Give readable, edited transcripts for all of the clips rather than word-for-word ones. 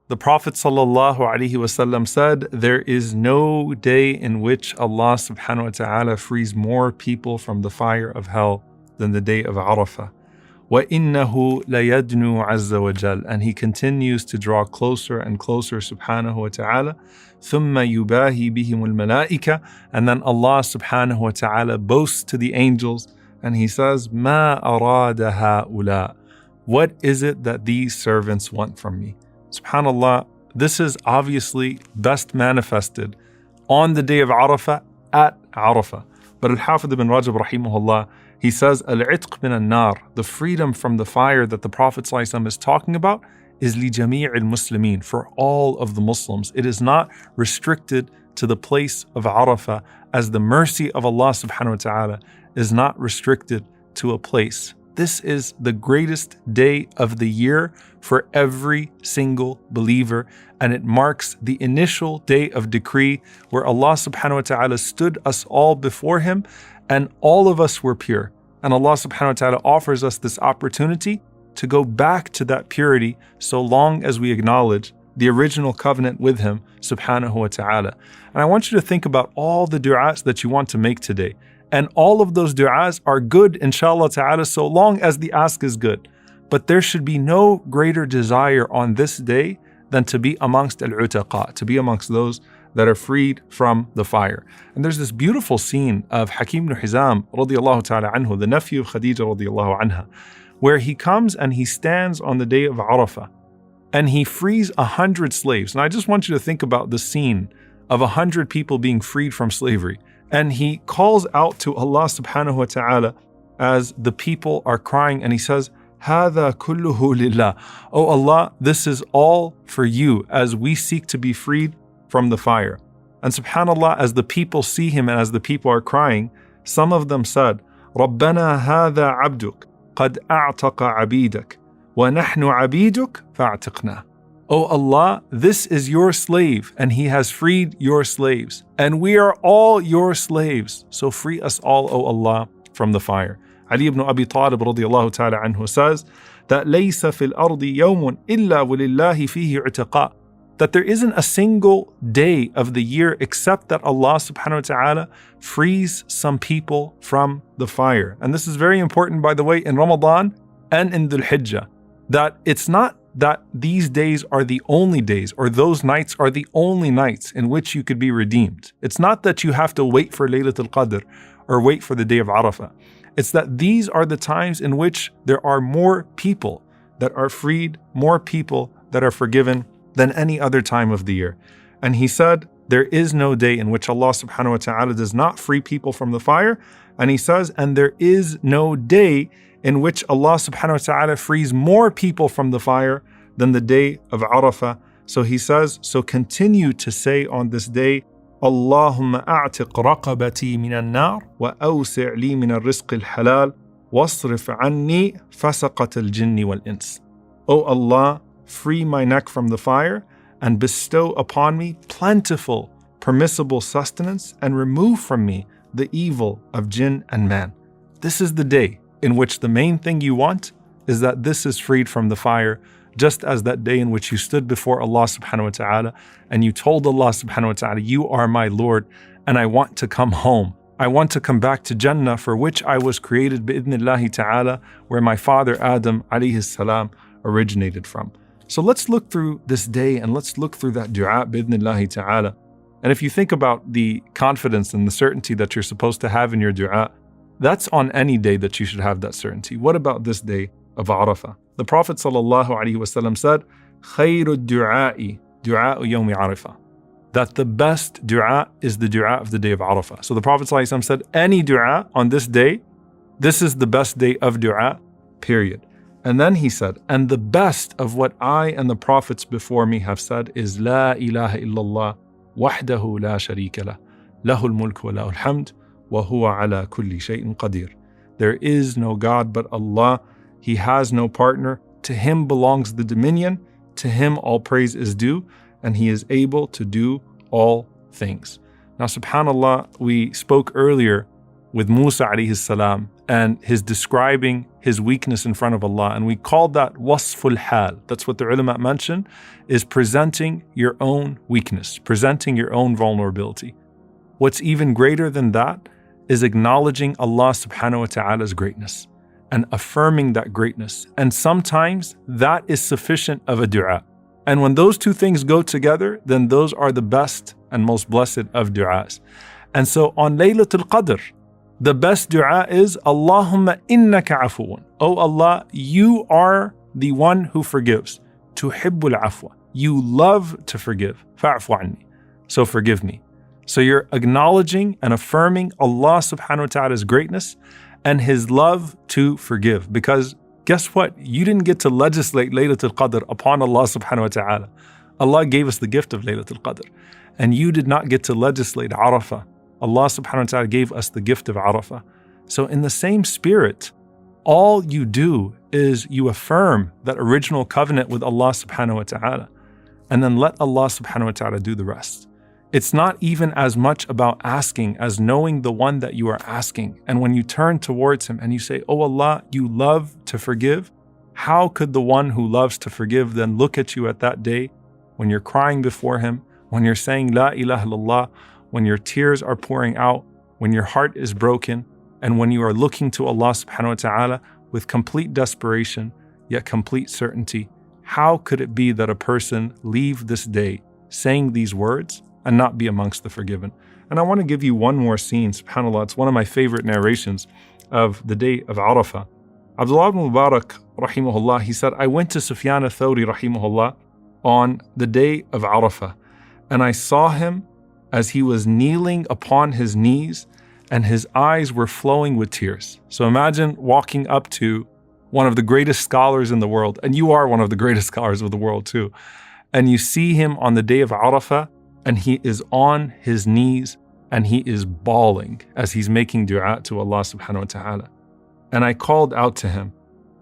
The Prophet ﷺ said, there is no day in which Allah subhanahu wa ta'ala frees more people from the fire of hell than the day of Arafah. وَإِنَّهُ لَيَدْنُو عَزَّ وَجَلَّ. And He continues to draw closer and closer subhanahu wa ta'ala. ثُمَّ يُبَاهِي بِهِمُ الْمَلَائِكَةِ. And then Allah subhanahu wa ta'ala boasts to the angels and He says, مَا أَرَادَ هَؤُلَاءِ. What is it that these servants want from me? SubhanAllah, this is obviously best manifested on the day of Arafah at Arafah. But al-Hafidh ibn Rajab rahimahullah, he says, al-'itq min al-nar, the freedom from the fire that the Prophet ﷺ is talking about is li jami' al-muslimin, for all of the Muslims. It is not restricted to the place of Arafah, as the mercy of Allah subhanahu wa ta'ala is not restricted to a place. This is the greatest day of the year for every single believer, and it marks the initial day of decree where Allah subhanahu wa ta'ala stood us all before Him and all of us were pure. And Allah subhanahu wa ta'ala offers us this opportunity to go back to that purity so long as we acknowledge the original covenant with Him subhanahu wa ta'ala. And I want you to think about all the du'as that you want to make today. And all of those du'as are good, inshallah ta'ala, so long as the ask is good. But there should be no greater desire on this day than to be amongst al-utaqa, to be amongst those that are freed from the fire. And there's this beautiful scene of Hakim ibn Hizam radiyallahu ta'ala anhu, the nephew of Khadija radiyallahu anha, where he comes and he stands on the day of Arafah and he frees 100 slaves. And I just want you to think about the scene of 100 people being freed from slavery. And he calls out to Allah subhanahu wa ta'ala as the people are crying, and he says, هَذَا كُلُّهُ لِلَّهِ. Oh Allah, this is all for you as we seek to be freed from the fire. And subhanallah, as the people see him and as the people are crying, some of them said, رَبَّنَا هَذَا عَبْدُكَ قَدْ أَعْتَقَ عَبِيدَكَ وَنَحْنُ عَبِيدُكَ فَاعْتِقْنَا. O Allah, this is your slave and he has freed your slaves, and we are all your slaves, so free us all, O Allah, from the fire. Ali ibn Abi Talib radiyallahu ta'ala anhu says that لَيْسَ فِي الْأَرْضِ يَوْمٌ إِلَّا وَلِلَّهِ فِيهِ عُتَقَاء, that there isn't a single day of the year except that Allah subhanahu wa ta'ala frees some people from the fire. And this is very important, by the way, in Ramadan and in the Hijjah, that it's not that these days are the only days, or those nights are the only nights in which you could be redeemed. It's not that you have to wait for Laylatul Qadr or wait for the day of Arafah. It's that these are the times in which there are more people that are freed, more people that are forgiven than any other time of the year. And he said, there is no day in which Allah subhanahu wa ta'ala does not free people from the fire. And he says, and there is no day in which Allah subhanahu wa ta'ala frees more people from the fire than the day of Arafah. So he says, so continue to say on this day, Allahumma a'tiq raqabati min al-nar wa awsi' li min al-rizq al-halal wasrif anni fasaqat al-jinni wal-ins. O Allah, free my neck from the fire and bestow upon me plentiful, permissible sustenance, and remove from me the evil of jinn and man. This is the day in which the main thing you want is that this is freed from the fire, just as that day in which you stood before Allah subhanahu wa ta'ala and you told Allah subhanahu wa ta'ala, you are my Lord and I want to come home. I want to come back to Jannah, for which I was created bi'idhnillahi ta'ala, where my father Adam alayhi salam originated from. So let's look through this day and let's look through that dua bi'idhnillahi ta'ala. And if you think about the confidence and the certainty that you're supposed to have in your dua, that's on any day that you should have that certainty. What about this day of Arafah? The Prophet ﷺ said, خَيْرُ الدُّعَاءِ دُعَاءُ يَوْمِ عَرَفَةٍ, that the best dua is the dua of the day of Arafah. So the Prophet ﷺ said, any dua on this day, this is the best day of dua, period. And then he said, and the best of what I and the prophets before me have said is La ilaha illallah wahdahu la sharika lah, lahul mulk wa lahul hamd, wa huwa ala kulli shay'in qadir. There is no God but Allah. He has no partner. To Him belongs the dominion. To Him all praise is due, and He is able to do all things. Now, subhanAllah, we spoke earlier with Musa alayhi salam and his describing his weakness in front of Allah. And we call that wasful hal. That's what the ulama mention, is presenting your own weakness, presenting your own vulnerability. What's even greater than that is acknowledging Allah subhanahu wa ta'ala's greatness and affirming that greatness. And sometimes that is sufficient of a dua. And when those two things go together, then those are the best and most blessed of du'as. And so on Laylatul Qadr, the best dua is, Allahumma innaka afuun. Oh Allah, you are the one who forgives. Tuhibbul afwa. You love to forgive. Fa'fu anni. So forgive me. So you're acknowledging and affirming Allah subhanahu wa ta'ala's greatness and His love to forgive. Because guess what? You didn't get to legislate Laylatul Qadr upon Allah subhanahu wa ta'ala. Allah gave us the gift of Laylatul Qadr. And you did not get to legislate Arafah. Allah subhanahu wa ta'ala gave us the gift of Arafah. So in the same spirit, all you do is you affirm that original covenant with Allah subhanahu wa ta'ala, and then let Allah subhanahu wa ta'ala do the rest. It's not even as much about asking as knowing the one that you are asking. And when you turn towards Him and you say, oh Allah, you love to forgive, how could the one who loves to forgive then look at you at that day when you're crying before Him, when you're saying La ilaha illallah, when your tears are pouring out, when your heart is broken, and when you are looking to Allah subhanahu wa ta'ala with complete desperation, yet complete certainty, how could it be that a person leave this day saying these words and not be amongst the forgiven? And I want to give you one more scene, subhanAllah. It's one of my favorite narrations of the day of Arafah. Abdullah ibn Mubarak, rahimahullah, he said, I went to Sufyan al-Thawri, rahimahullah, on the day of Arafah, and I saw him as he was kneeling upon his knees and his eyes were flowing with tears. So imagine walking up to one of the greatest scholars in the world, and you are one of the greatest scholars of the world too, and you see him on the day of Arafah, and he is on his knees and he is bawling as he's making dua to Allah subhanahu wa ta'ala. And I called out to him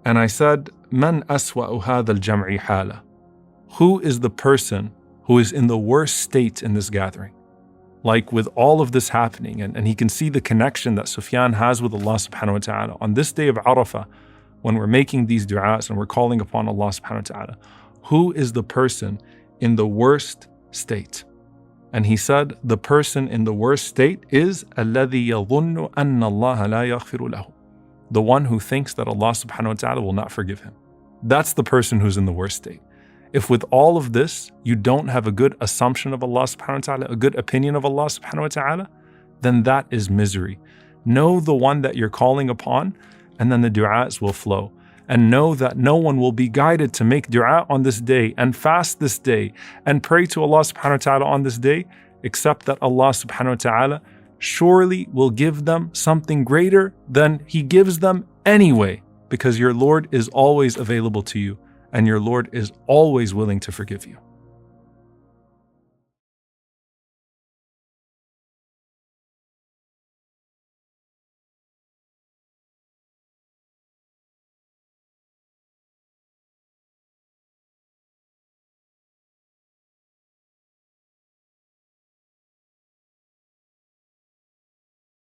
and I said, Man aswa'u hadha al-jam'i hala? Who is the person who is in the worst state in this gathering? Like with all of this happening, and he can see the connection that Sufyan has with Allah subhanahu wa ta'ala. On this day of Arafah, when we're making these du'as and we're calling upon Allah subhanahu wa ta'ala, who is the person in the worst state? And he said, the person in the worst state is الَّذِي يَظُنُّ أَنَّ اللَّهَ لَا يَغْفِرُ لَهُ. The one who thinks that Allah subhanahu wa ta'ala will not forgive him. That's the person who's in the worst state. If with all of this, you don't have a good assumption of Allah subhanahu wa ta'ala, a good opinion of Allah subhanahu wa ta'ala, then that is misery. Know the one that you're calling upon, and then the du'as will flow. And know that no one will be guided to make dua on this day and fast this day and pray to Allah subhanahu wa ta'ala on this day, except that Allah subhanahu wa ta'ala surely will give them something greater than He gives them anyway, because your Lord is always available to you and your Lord is always willing to forgive you.